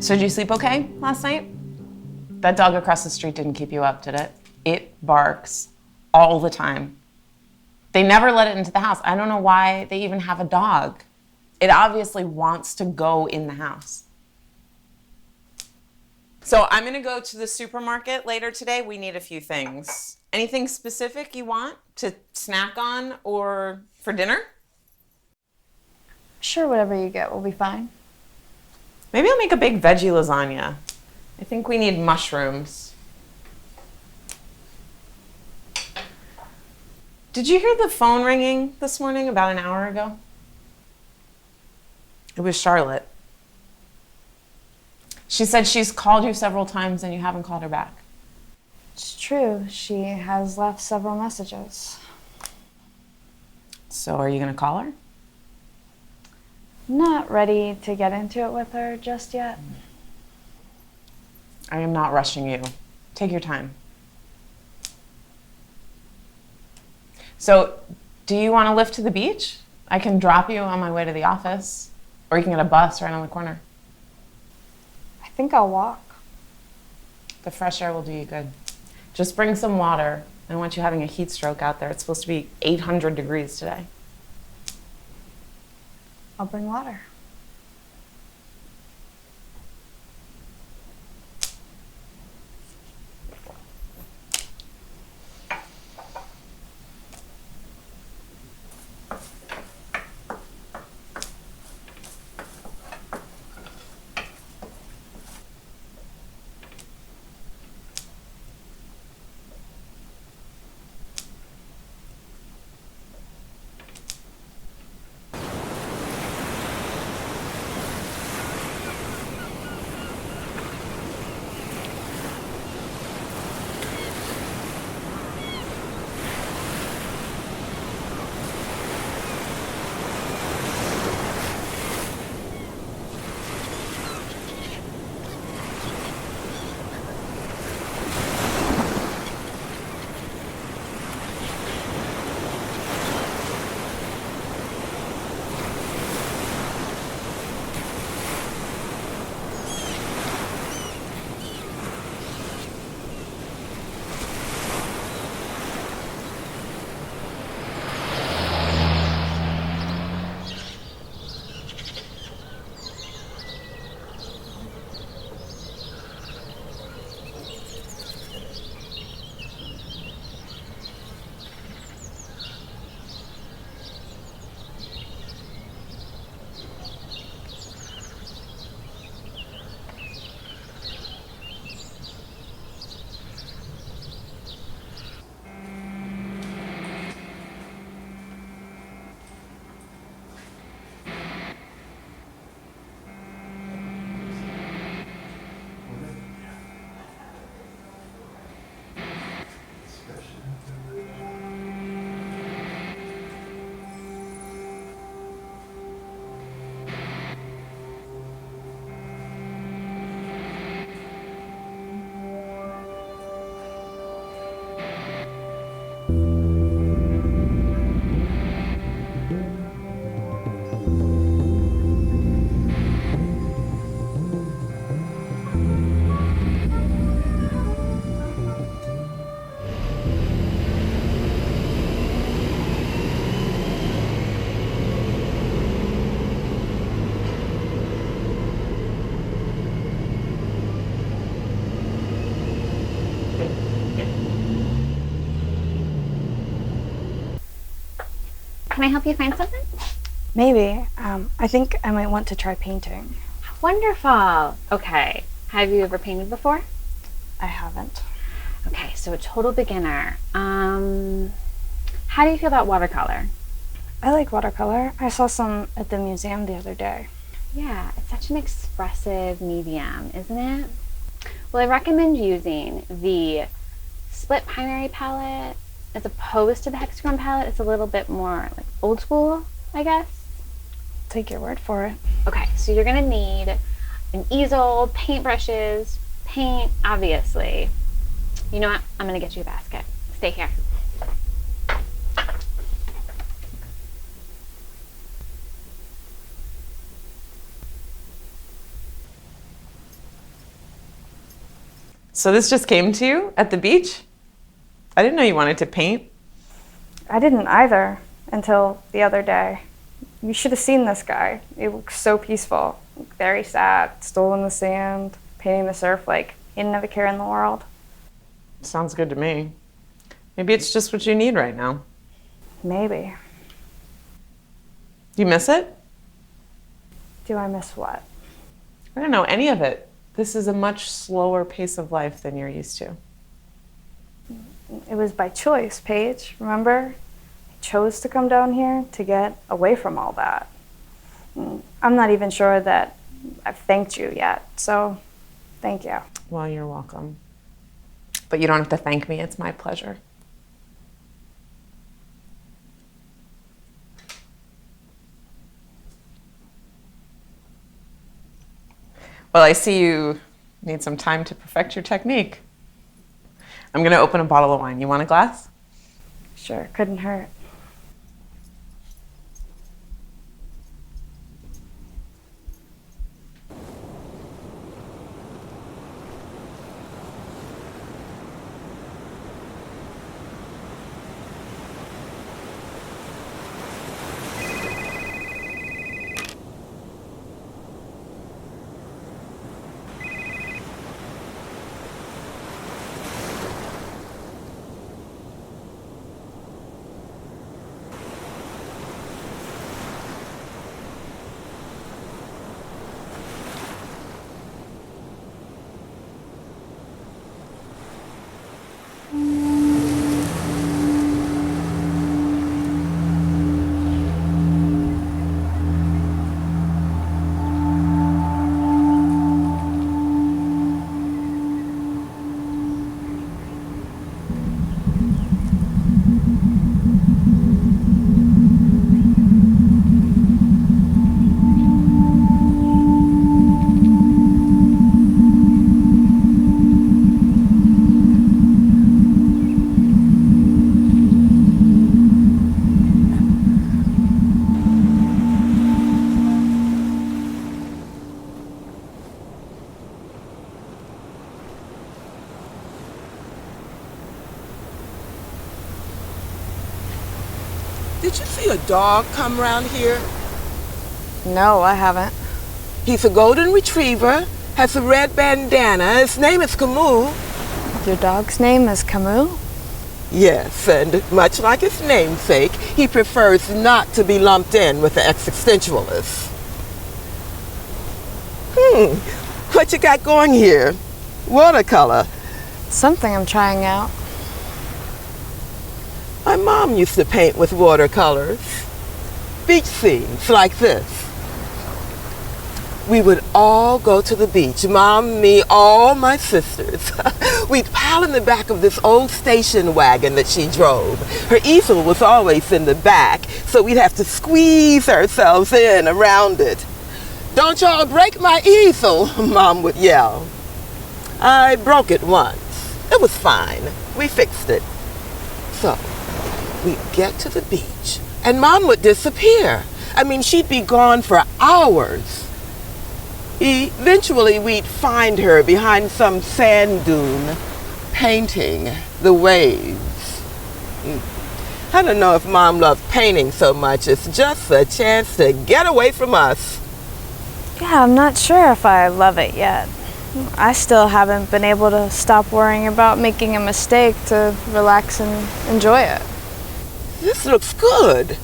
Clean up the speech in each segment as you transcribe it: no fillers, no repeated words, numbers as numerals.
So did you sleep okay last night? That dog across the street didn't keep you up, did it? It barks all the time. They never let it into the house. I don't know why they even have a dog. It obviously wants to go in the house. So I'm gonna go to the supermarket later today. We need a few things. Anything specific you want to snack on or for dinner? Sure, whatever you get will be fine. Maybe I'll make a big veggie lasagna. I think we need mushrooms. Did you hear the phone ringing this morning about an hour ago? It was Charlotte. She said she's called you several times and you haven't called her back. It's true. She has left several messages. So are you gonna call her? Not ready to get into it with her just yet. I am not rushing you. Take your time. So, do you want to lift to the beach? I can drop you on my way to the office, or you can get a bus right on the corner. I think I'll walk. The fresh air will do you good. Just bring some water. I don't want you having a heat stroke out there. It's supposed to be 800 degrees today. I'll bring water. Can I help you find something? Maybe. I think I might want to try painting. Wonderful. Okay. Have you ever painted before? I haven't. Okay, so a total beginner. How do you feel about watercolor? I like watercolor. I saw some at the museum the other day. Yeah, it's such an expressive medium, isn't it? Well, I recommend using the split primary palette as opposed to the hexagon palette. It's a little bit more like old school, I guess. Take your word for it. Okay, so you're gonna need an easel, paintbrushes, paint, obviously. You know what? I'm gonna get you a basket. Stay here. So this just came to you at the beach? I didn't know you wanted to paint. I didn't either until the other day. You should have seen this guy. He looks so peaceful. Very sad, still in the sand, painting the surf like he didn't have a care in the world. Sounds good to me. Maybe it's just what you need right now. Maybe. You miss it? Do I miss what? I don't know any of it. This is a much slower pace of life than you're used to. It was by choice, Paige, remember? I chose to come down here to get away from all that. I'm not even sure that I've thanked you yet, so thank you. Well, you're welcome. But you don't have to thank me, it's my pleasure. Well, I see you need some time to perfect your technique. I'm gonna open a bottle of wine. You want a glass? Sure, couldn't hurt. Did you see a dog come around here? No, I haven't. He's a golden retriever, has a red bandana. His name is Camus. Your dog's name is Camus? Yes, and much like his namesake, he prefers not to be lumped in with the existentialists. What you got going here? Watercolor. Something I'm trying out. My mom used to paint with watercolors. Beach scenes like this. We would all go to the beach, Mom, me, all my sisters. We'd pile in the back of this old station wagon that she drove. Her easel was always in the back, so we'd have to squeeze ourselves in around it. "Don't y'all break my easel," Mom would yell. I broke it once. It was fine. We fixed it. So, we'd get to the beach, and Mom would disappear. I mean, she'd be gone for hours. Eventually, we'd find her behind some sand dune, painting the waves. I don't know if Mom loved painting so much. It's just a chance to get away from us. Yeah, I'm not sure if I love it yet. I still haven't been able to stop worrying about making a mistake to relax and enjoy it. This looks good.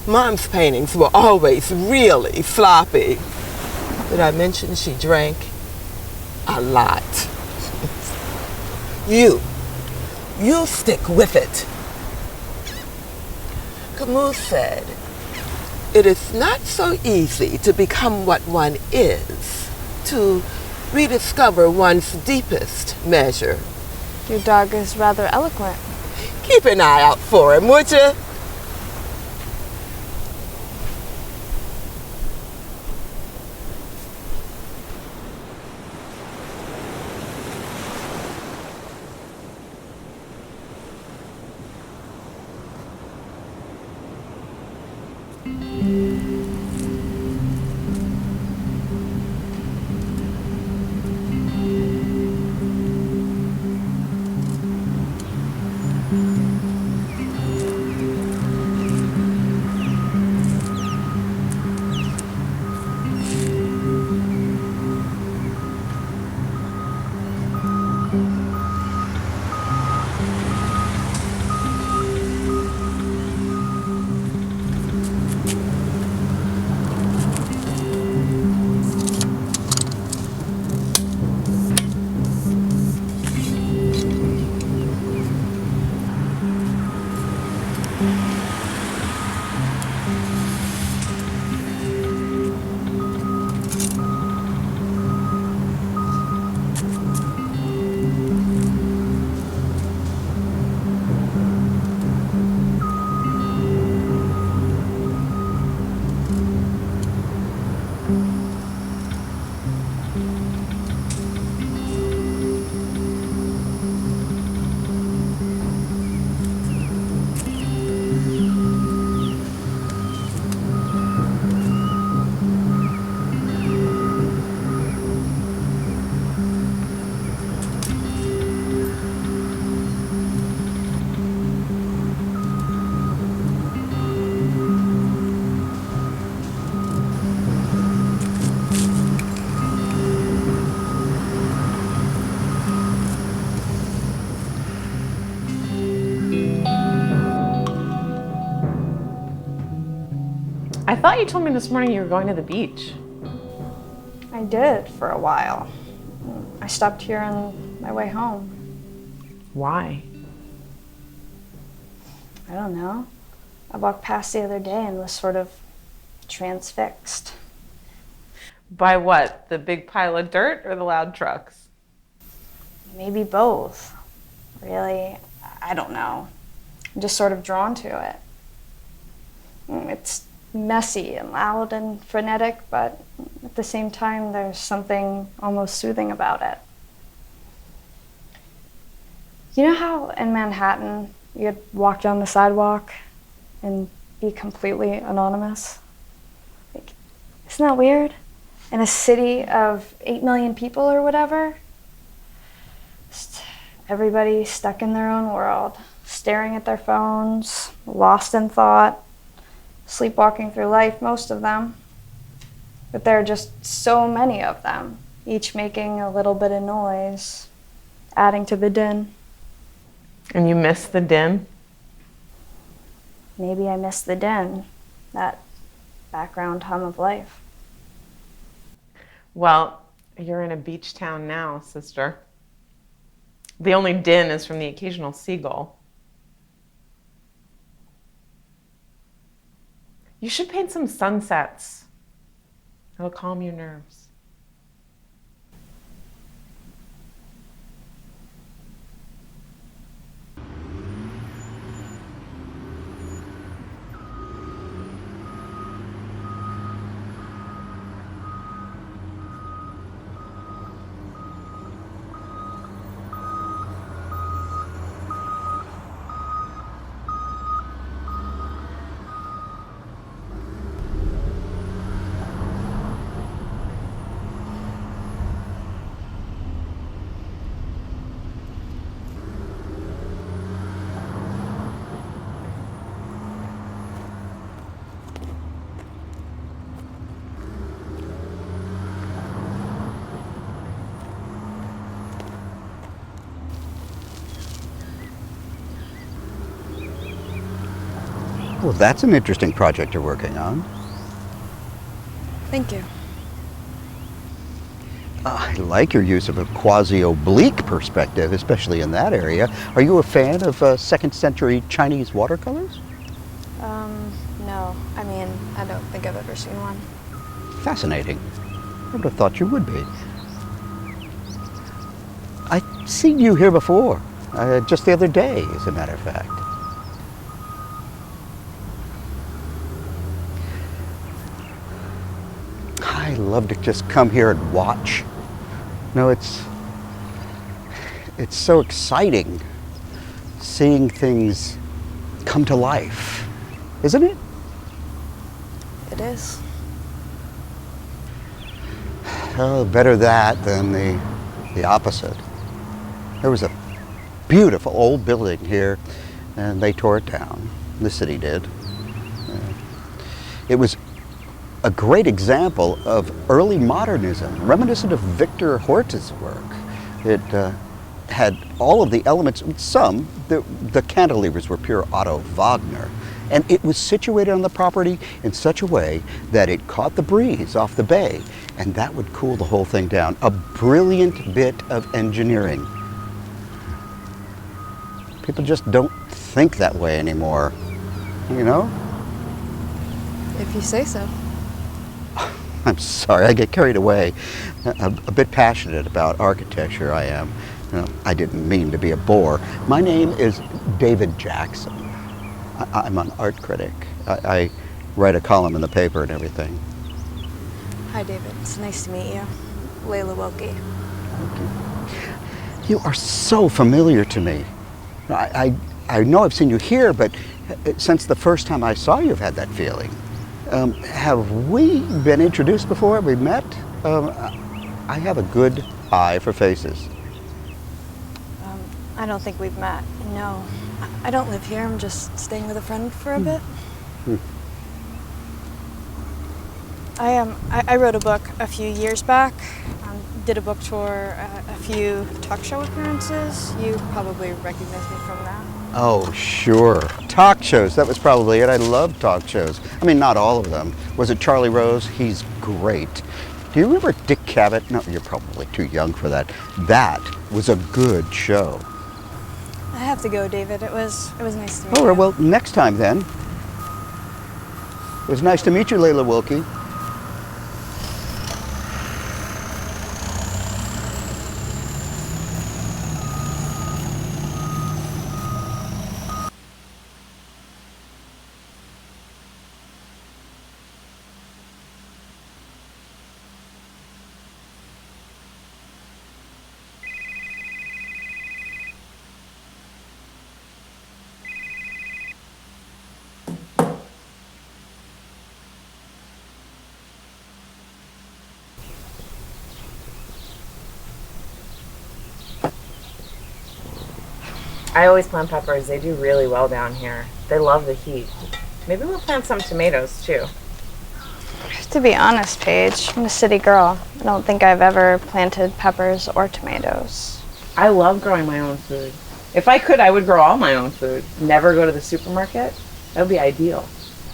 Mom's paintings were always really sloppy. Did I mention she drank a lot? You stick with it. Camus said, it is not so easy to become what one is, to rediscover one's deepest measure. Your dog is rather eloquent. Keep an eye out for him, would you? I thought you told me this morning you were going to the beach. I did for a while. I stopped here on my way home. Why? I don't know. I walked past the other day and was sort of transfixed. By what? The big pile of dirt or the loud trucks? Maybe both. Really, I don't know. I'm just sort of drawn to it. It's messy and loud and frenetic, but at the same time, there's something almost soothing about it. You know how in Manhattan, you'd walk down the sidewalk and be completely anonymous? Like, isn't that weird? In a city of 8 million people or whatever, just everybody stuck in their own world, staring at their phones, lost in thought, sleepwalking through life, most of them. But there are just so many of them, each making a little bit of noise, adding to the din. And you miss the din? Maybe I miss the din, that background hum of life. Well, you're in a beach town now, sister. The only din is from the occasional seagull. You should paint some sunsets. It'll calm your nerves. Well, that's an interesting project you're working on. Thank you. I like your use of a quasi-oblique perspective, especially in that area. Are you a fan of second century Chinese watercolors? No. I mean, I don't think I've ever seen one. Fascinating. I would have thought you would be. I've seen you here before, just the other day, as a matter of fact. I love to just come here and watch. No, it's so exciting seeing things come to life, isn't it? It is. Oh, better that than the opposite. There was a beautiful old building here, and they tore it down. The city did. It was a great example of early modernism, reminiscent of Victor Horta's work. It had all of the elements, the cantilevers were pure Otto Wagner, and it was situated on the property in such a way that it caught the breeze off the bay, and that would cool the whole thing down. A brilliant bit of engineering. People just don't think that way anymore, you know? If you say so. I'm sorry, I get carried away. A bit passionate about architecture, I am. I didn't mean to be a bore. My name is David Jackson. I'm an art critic. I write a column in the paper and everything. Hi, David. It's nice to meet you. Layla Wilkie. You are so familiar to me. I know I've seen you here, but since the first time I saw you, I've had that feeling. Have we been introduced before? Have we met? I have a good eye for faces. I don't think we've met. No. I don't live here. I'm just staying with a friend for a bit. I wrote a book a few years back. Did a book tour, a few talk show appearances. You probably recognize me from that. Oh, sure. Talk shows, that was probably it. I love talk shows. I mean, not all of them. Was it Charlie Rose? He's great. Do you remember Dick Cavett? No, you're probably too young for that. That was a good show. I have to go, David. It was nice to meet Oh, you. well, next time then. It was nice to meet you, Layla Wilkie. I always plant peppers. They do really well down here. They love the heat. Maybe we'll plant some tomatoes too. To be honest, Paige, I'm a city girl. I don't think I've ever planted peppers or tomatoes. I love growing my own food. If I could, I would grow all my own food. Never go to the supermarket. That would be ideal.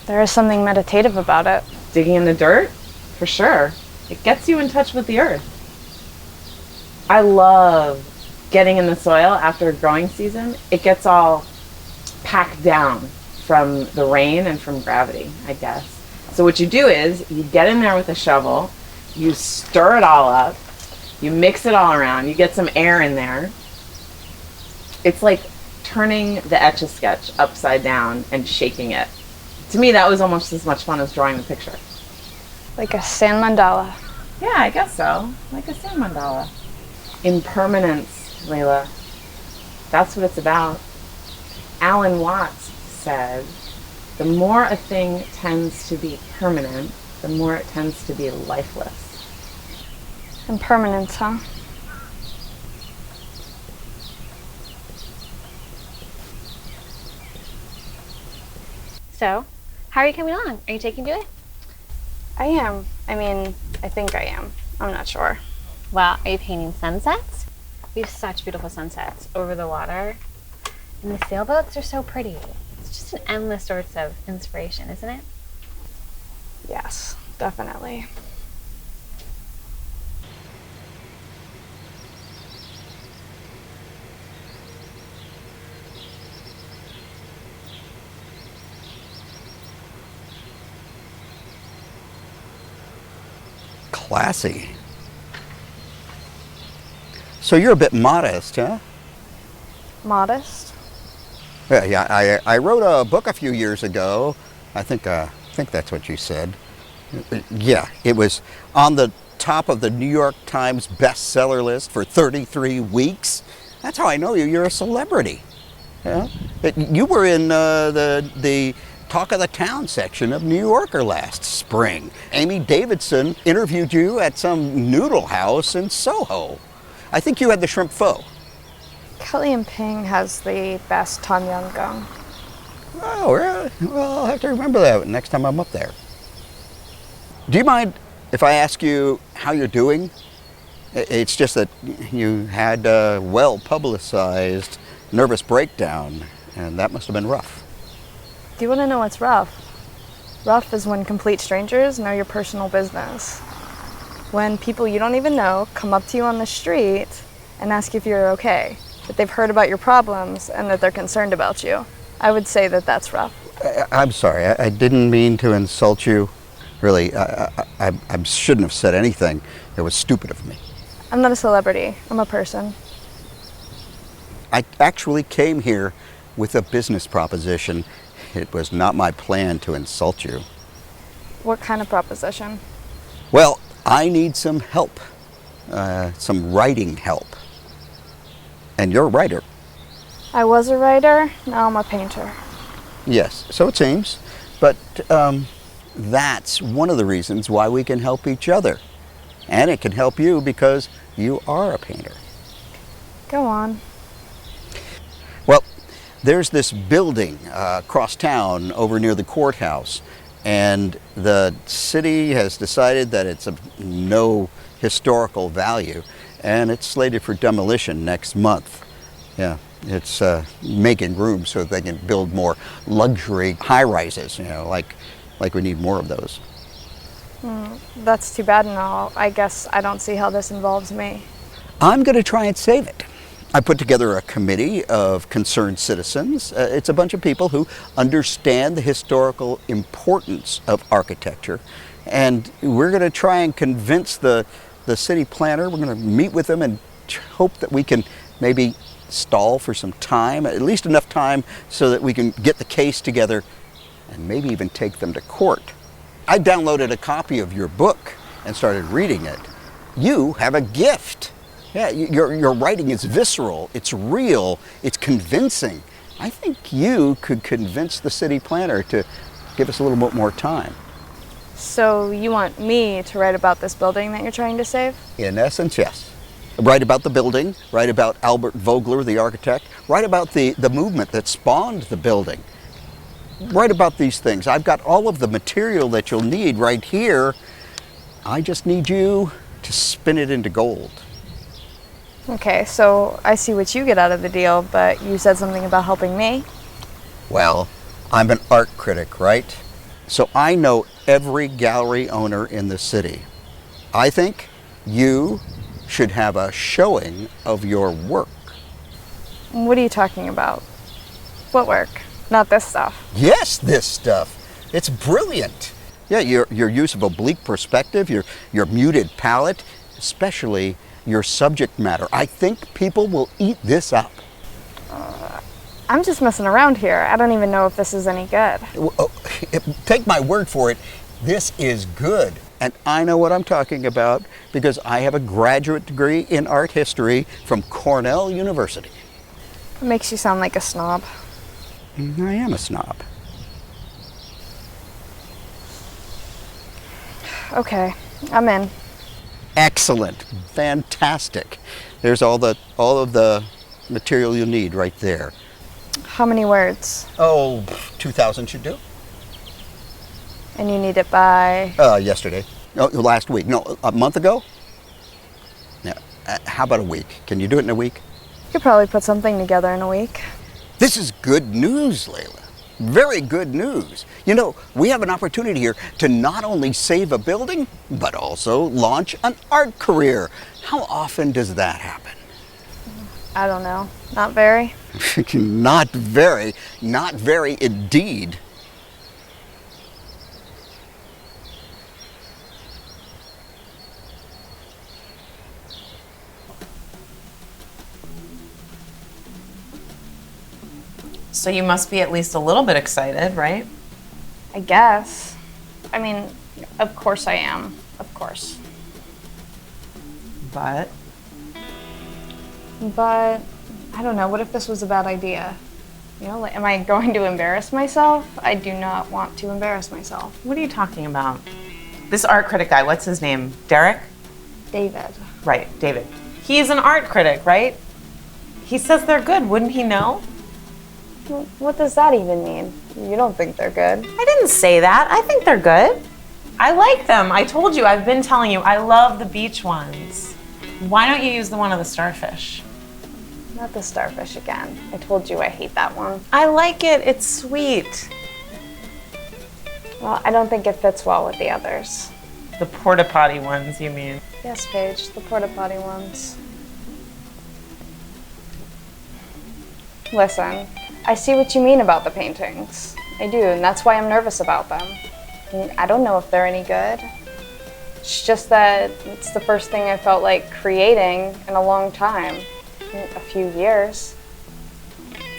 There is something meditative about it. Digging in the dirt? For sure. It gets you in touch with the earth. I love getting in the soil after growing season. It gets all packed down from the rain and from gravity, I guess. So what you do is you get in there with a shovel, you stir it all up, you mix it all around, you get some air in there. It's like turning the Etch-a-Sketch upside down and shaking it. To me, that was almost as much fun as drawing the picture. Like a sand mandala. Yeah, I guess so. Like a sand mandala. Impermanence, Layla. That's what it's about. Alan Watts said, the more a thing tends to be permanent, the more it tends to be lifeless. Impermanence, huh? So, how are you coming along? Are you taking to it? I am. I mean, I think I am. I'm not sure. Well, are you painting sunsets? We have such beautiful sunsets over the water. And the sailboats are so pretty. It's just an endless source of inspiration, isn't it? Yes, definitely. Classy. So you're a bit modest, huh? Modest? Yeah, I wrote a book a few years ago. I think that's what you said. Yeah, it was on the top of the New York Times bestseller list for 33 weeks. That's how I know you. You're a celebrity. Yeah? You were in the Talk of the Town section of New Yorker last spring. Amy Davidson interviewed you at some noodle house in Soho. I think you had the shrimp pho. Kelly and Ping has the best Tom Yum gum. Oh, really? Well, I'll have to remember that next time I'm up there. Do you mind if I ask you how you're doing? It's just that you had a well-publicized nervous breakdown, and that must have been rough. Do you want to know what's rough? Rough is when complete strangers know your personal business. When people you don't even know come up to you on the street and ask if you're okay, that they've heard about your problems and that they're concerned about you. I would say that that's rough. I'm sorry, I didn't mean to insult you. Really, I shouldn't have said anything. It was stupid of me. I'm not a celebrity. I'm a person. I actually came here with a business proposition. It was not my plan to insult you. What kind of proposition? Well, I need some help, some writing help. And you're a writer. I was a writer, now I'm a painter. Yes, so it seems. But that's one of the reasons why we can help each other. And it can help you because you are a painter. Go on. Well, there's this building across town over near the courthouse, and the city has decided that it's of no historical value, and it's slated for demolition next month. Yeah, it's making room so they can build more luxury high-rises, like we need more of those. That's too bad and all. I guess I don't see how this involves me. I'm going to try and save it. I put together a committee of concerned citizens. It's a bunch of people who understand the historical importance of architecture, and we're going to try and convince the city planner. We're going to meet with them and hope that we can maybe stall for some time, at least enough time so that we can get the case together and maybe even take them to court. I downloaded a copy of your book and started reading it. You have a gift. Yeah, your writing is visceral, it's real, it's convincing. I think you could convince the city planner to give us a little bit more time. So you want me to write about this building that you're trying to save? In essence, yes. Write about the building, write about Albert Vogler, the architect, write about the movement that spawned the building. Write about these things. I've got all of the material that you'll need right here. I just need you to spin it into gold. Okay, so I see what you get out of the deal, but you said something about helping me. Well, I'm an art critic, right? So I know every gallery owner in the city. I think you should have a showing of your work. What are you talking about? What work? Not this stuff. Yes, this stuff. It's brilliant. Yeah, your use of oblique perspective, your muted palette, especially your subject matter. I think people will eat this up. I'm just messing around here. I don't even know if this is any good. Take my word for it, this is good. And I know what I'm talking about because I have a graduate degree in art history from Cornell University. It makes you sound like a snob. I am a snob. Okay, I'm in. Excellent, fantastic. There's all of the material you need right there. How many words? Oh, 2,000 should do. And you need it by? Yesterday. No, last week. No, a month ago? Yeah. How about a week? Can you do it in a week? You could probably put something together in a week. This is good news, Layla. Very good news. You know, we have an opportunity here to not only save a building, but also launch an art career. How often does that happen? I don't know. Not very. Not very indeed. So you must be at least a little bit excited, right? I guess. I mean, of course I am. Of course. But But I don't know. What if this was a bad idea? You know, like, am I going to embarrass myself? I do not want to embarrass myself. what are you talking about? This art critic guy, what's his name? Derek? David. Right, David. He's an art critic, right? He says they're good, wouldn't he know? Well, what does that even mean? You don't think they're good. I didn't say that. I think they're good. I like them. I told you, I've been telling you, I love the beach ones. Why don't you use the one of the starfish? Not the starfish again. I told you I hate that one. I like it. It's sweet. Well, I don't think it fits well with the others. The porta potty ones, you mean? Yes, Paige, the porta potty ones. Listen, I see what you mean about the paintings. I do, and that's why I'm nervous about them. And I don't know if they're any good. It's just that it's the first thing I felt like creating in a long time, a few years.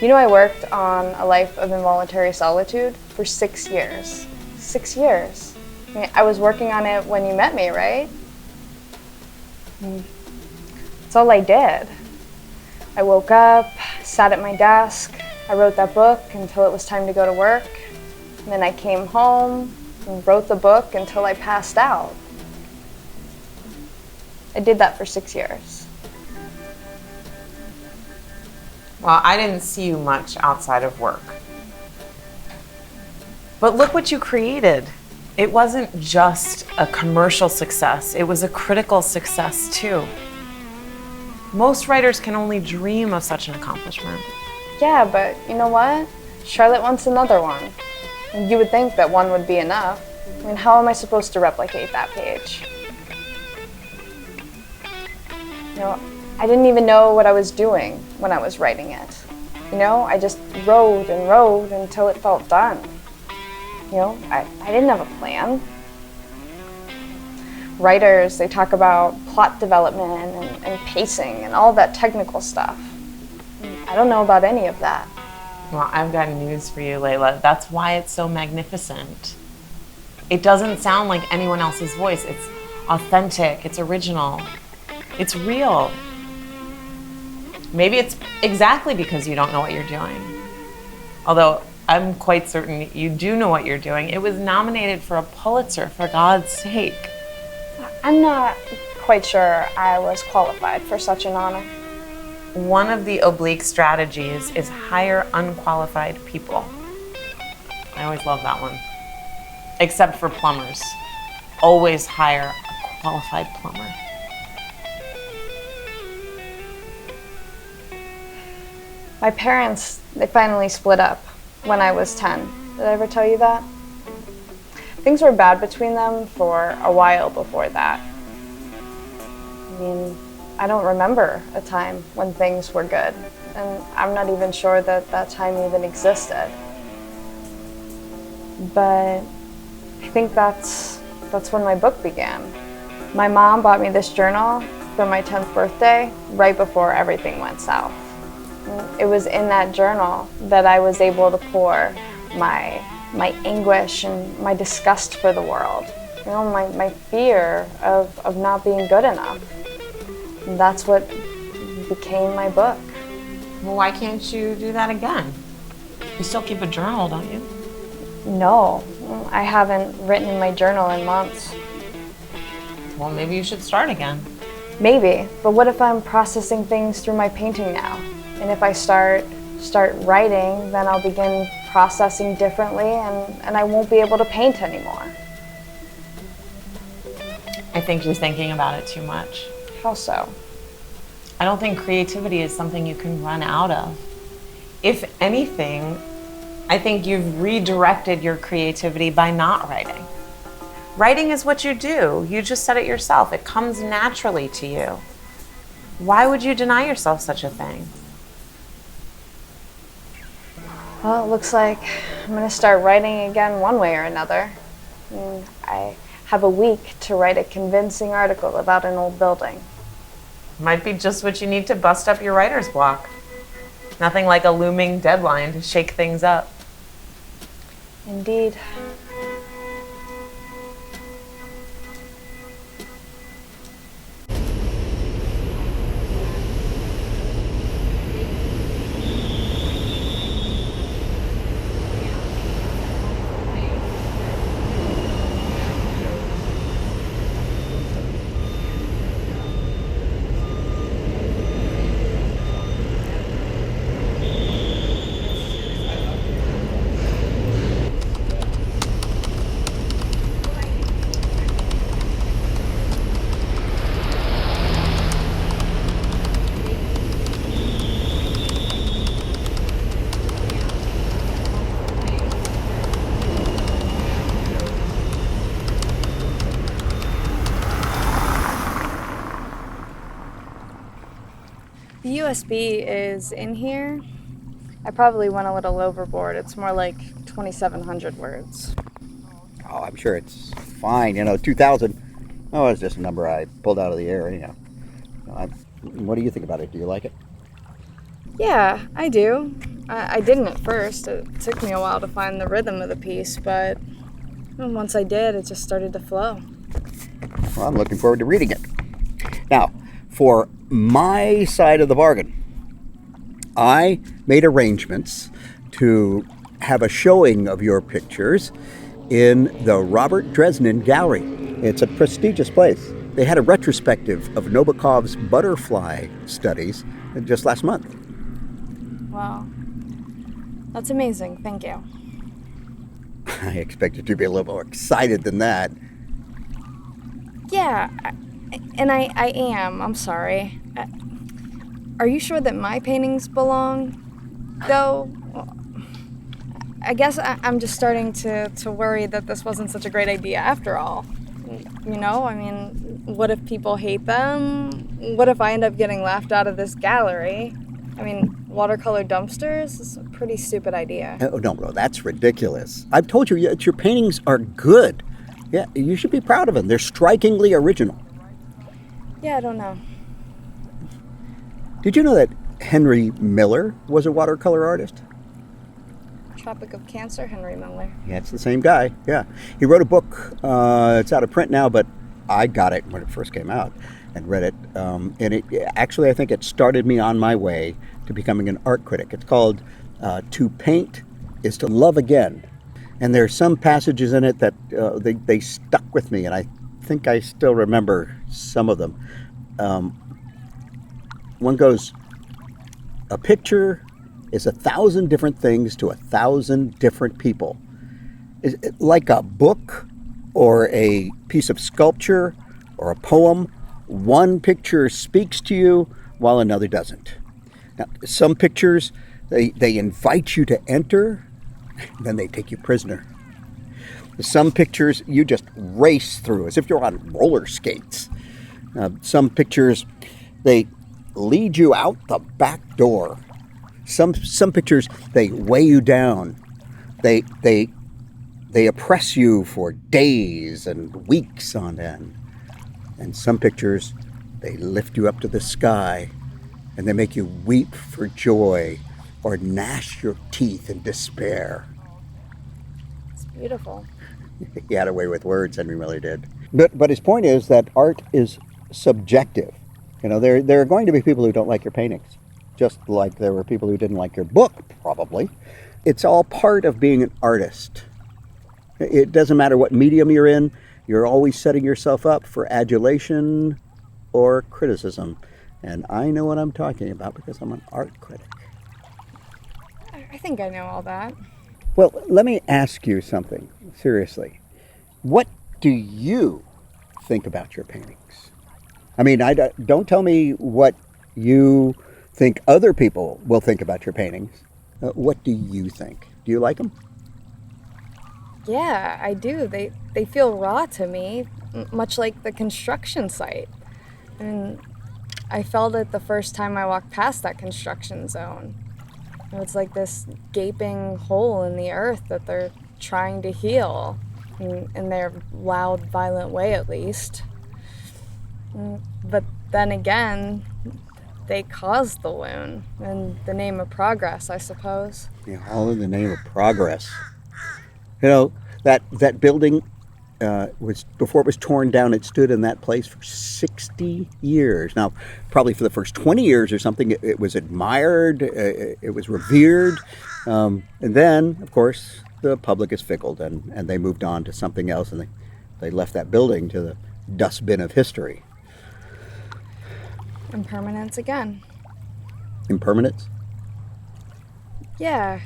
You know, I worked on A Life of Involuntary Solitude for 6 years. 6 years. I mean, I was working on it when you met me, right? That's all I did. I woke up, sat at my desk, I wrote that book until it was time to go to work. And then I came home and wrote the book until I passed out. I did that for 6 years. Well, I didn't see you much outside of work. But look what you created. It wasn't just a commercial success, it was a critical success too. Most writers can only dream of such an accomplishment. Yeah, but you know what? Charlotte wants another one. And you would think that one would be enough. I mean, how am I supposed to replicate that page? You know, I didn't even know what I was doing when I was writing it. You know, I just wrote and wrote until it felt done. You know, I didn't have a plan. Writers, they talk about plot development and pacing and all that technical stuff. I don't know about any of that. Well, I've got news for you, Layla. That's why it's so magnificent. It doesn't sound like anyone else's voice. It's authentic, it's original, it's real. Maybe it's exactly because you don't know what you're doing. Although I'm quite certain you do know what you're doing. It was nominated for a Pulitzer, for God's sake. I'm not quite sure I was qualified for such an honor. One of the oblique strategies is hire unqualified people. I always love that one. Except for plumbers. Always hire a qualified plumber. My parents, they finally split up when I was 10. Did I ever tell you that? Things were bad between them for a while before that. I mean, I don't remember a time when things were good, and I'm not even sure that that time even existed. But I think that's when my book began. My mom bought me this journal for my 10th birthday right before everything went south. And it was in that journal that I was able to pour my anguish and my disgust for the world. You know, my fear of not being good enough. And that's what became my book. Well, why can't you do that again? You still keep a journal, don't you? No, I haven't written in my journal in months. Well, maybe you should start again. Maybe, but what if I'm processing things through my painting now? And if I start writing, then I'll begin processing differently and I won't be able to paint anymore. I think you're thinking about it too much. How so? I don't think creativity is something you can run out of. If anything, I think you've redirected your creativity by not writing. Writing is what you do. You just said it yourself. It comes naturally to you. Why would you deny yourself such a thing? Well, it looks like I'm going to start writing again one way or another. I have a week to write a convincing article about an old building. Might be just what you need to bust up your writer's block. Nothing like a looming deadline to shake things up. Indeed. The USB is in here. I probably went a little overboard. It's more like 2,700 words. Oh, I'm sure it's fine. 2,000. Oh, it's just a number I pulled out of the air. What do you think about it? Do you like it? Yeah, I do. I didn't at first. It took me a while to find the rhythm of the piece, but once I did, it just started to flow. Well, I'm looking forward to reading it. Now, for my side of the bargain, I made arrangements to have a showing of your pictures in the Robert Dresden Gallery. It's a prestigious place. They had a retrospective of Nabokov's butterfly studies just last month. Wow. That's amazing. Thank you. I expected you to be a little more excited than that. Yeah, and I am. I'm sorry. Are you sure that my paintings belong, though? I guess I'm just starting to worry that this wasn't such a great idea after all. What if people hate them? What if I end up getting laughed out of this gallery? Watercolor dumpsters is a pretty stupid idea. Oh, no, that's ridiculous. I've told you that your paintings are good. Yeah, you should be proud of them. They're strikingly original. Yeah, I don't know. Did you know that Henry Miller was a watercolor artist? Tropic of Cancer, Henry Miller. Yeah, it's the same guy. Yeah. He wrote a book. It's out of print now, but I got it when it first came out and read it. And I think it started me on my way to becoming an art critic. It's called To Paint is to Love Again. And there's some passages in it that they stuck with me, and I think I still remember some of them. One goes, a picture is 1,000 different things to 1,000 different people. Is it like a book or a piece of sculpture or a poem? One picture speaks to you while another doesn't. Now, some pictures, they invite you to enter, then they take you prisoner. Some pictures you just race through as if you're on roller skates. Some pictures, they lead you out the back door. Some pictures, they weigh you down. They oppress you for days and weeks on end. And some pictures, they lift you up to the sky and they make you weep for joy or gnash your teeth in despair. It's beautiful. He had a way with words, Henry Miller did. But his point is that art is subjective. There are going to be people who don't like your paintings, just like there were people who didn't like your book, probably. It's all part of being an artist. It doesn't matter what medium you're in, you're always setting yourself up for adulation or criticism. And I know what I'm talking about because I'm an art critic. I think I know all that. Well, let me ask you something, seriously. What do you think about your paintings? Don't tell me what you think other people will think about your paintings. What do you think? Do you like them? Yeah, I do. They feel raw to me, much like the construction site. And I felt it the first time I walked past that construction zone. It's like this gaping hole in the earth that they're trying to heal, in their loud, violent way at least. But then again, they caused the wound in the name of progress, I suppose. Yeah, all in the name of progress. You know, that building was, before it was torn down, it stood in that place for 60 years. Now, probably for the first 20 years or something, it was admired, it was revered. And then, of course, the public is fickle, and they moved on to something else, and they left that building to the dustbin of history. Impermanence again. Impermanence? Yeah.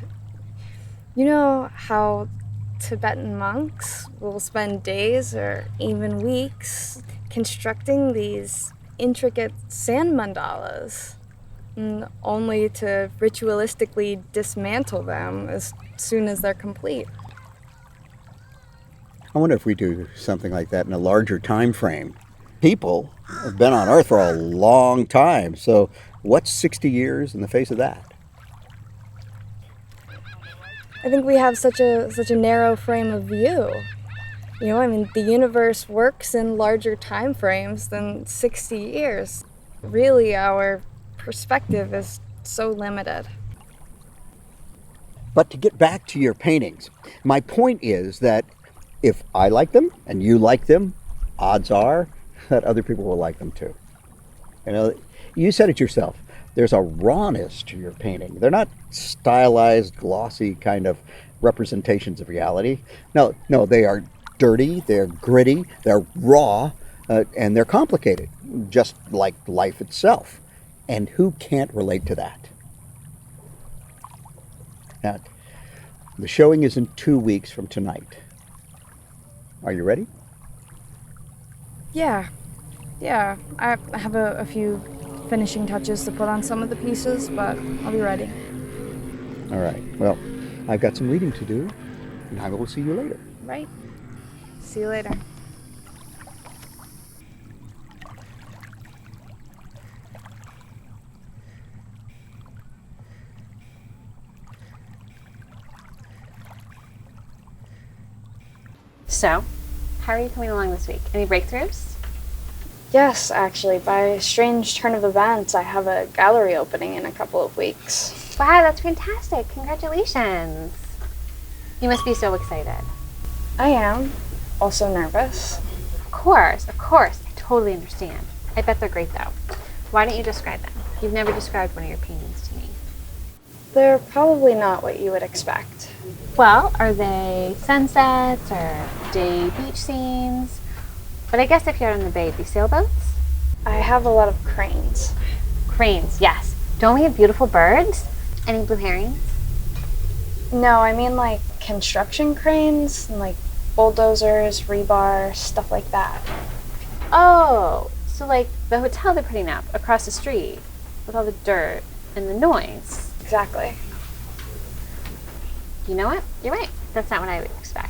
You know how Tibetan monks will spend days or even weeks constructing these intricate sand mandalas, only to ritualistically dismantle them as soon as they're complete. I wonder if we do something like that in a larger time frame. People have been on Earth for a long time, so what's 60 years in the face of that? I think we have such a narrow frame of view. You know, I mean, the universe works in larger time frames than 60 years. Really, our perspective is so limited. But to get back to your paintings, my point is that if I like them and you like them, odds are that other people will like them too. You know, you said it yourself. There's a rawness to your painting. They're not stylized, glossy kind of representations of reality. No, they are dirty, they're gritty, they're raw, and they're complicated, just like life itself. And who can't relate to that? Now, the showing is in 2 weeks from tonight. Are you ready? Yeah. I have a few finishing touches to put on some of the pieces, but I'll be ready. All right. Well, I've got some reading to do, and I will see you later. Right. See you later. So, how are you coming along this week? Any breakthroughs? Yes, actually, by a strange turn of events, I have a gallery opening in a couple of weeks. Wow, that's fantastic. Congratulations. You must be so excited. I am. Also nervous. Of course. I totally understand. I bet they're great though. Why don't you describe them? You've never described one of your paintings to me. They're probably not what you would expect. Well, are they sunsets or day beach scenes? But I guess if you're on the bay, it'd be sailboats? I have a lot of cranes. Cranes, yes. Don't we have beautiful birds? Any blue herrings? No, I mean like construction cranes, and like bulldozers, rebar, stuff like that. Oh, so like the hotel they're putting up across the street with all the dirt and the noise. Exactly. You know what? You're right. That's not what I would expect.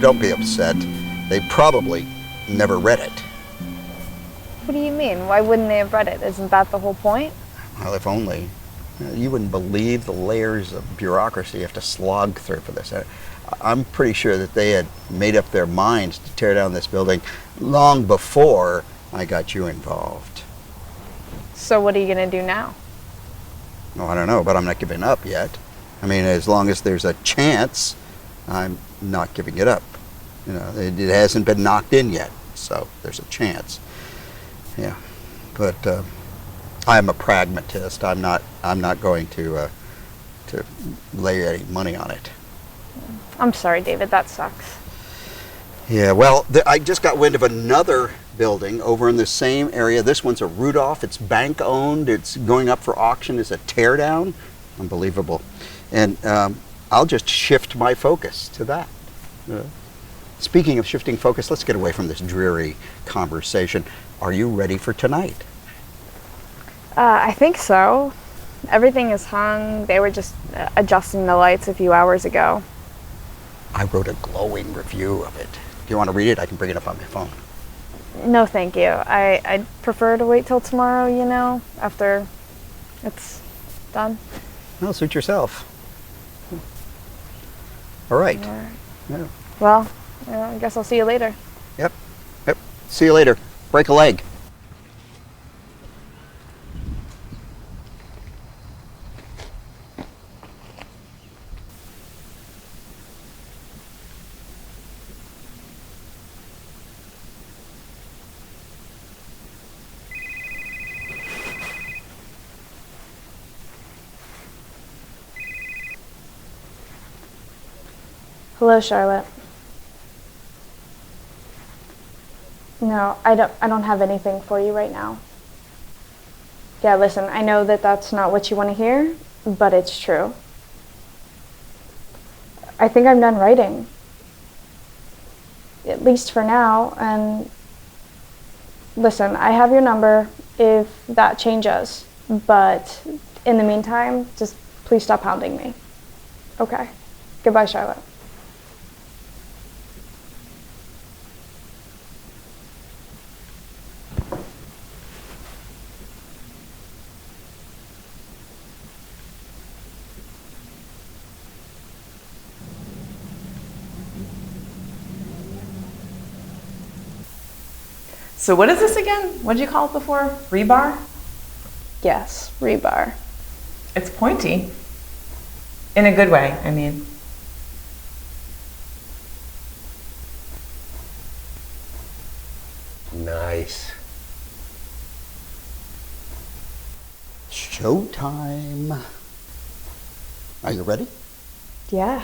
Don't be upset. They probably never read it. What do you mean? Why wouldn't they have read it? Isn't that the whole point? Well, if only. You wouldn't believe the layers of bureaucracy you have to slog through for this. I'm pretty sure that they had made up their minds to tear down this building long before I got you involved. So what are you going to do now? Well, I don't know, but I'm not giving up yet. I mean, as long as there's a chance, I'm not giving it up. You know, it hasn't been knocked in yet, so there's a chance. Yeah, but I'm a pragmatist. I'm not going to lay any money on it. I'm sorry, David, that sucks. Yeah, well, I just got wind of another building over in the same area. This one's a Rudolph. It's bank owned. It's going up for auction as a tear down. Unbelievable. And I'll just shift my focus to that. Speaking of shifting focus, let's get away from this dreary conversation. Are you ready for tonight? I think so. Everything is hung. They were just adjusting the lights a few hours ago. I wrote a glowing review of it. If you want to read it, I can bring it up on my phone. No, thank you. I'd prefer to wait till tomorrow, you know, after it's done. Well, suit yourself. All right. Yeah. Well, I guess I'll see you later. Yep. See you later. Break a leg. Hello, Charlotte. No, I don't have anything for you right now. Yeah, listen, I know that that's not what you want to hear, but it's true. I think I'm done writing. At least for now, and listen, I have your number if that changes, but in the meantime, just please stop hounding me. Okay. Goodbye, Charlotte. So what is this again? What did you call it before? Rebar? Yes, rebar. It's pointy. In a good way, I mean. Nice. Showtime. Are you ready? Yeah.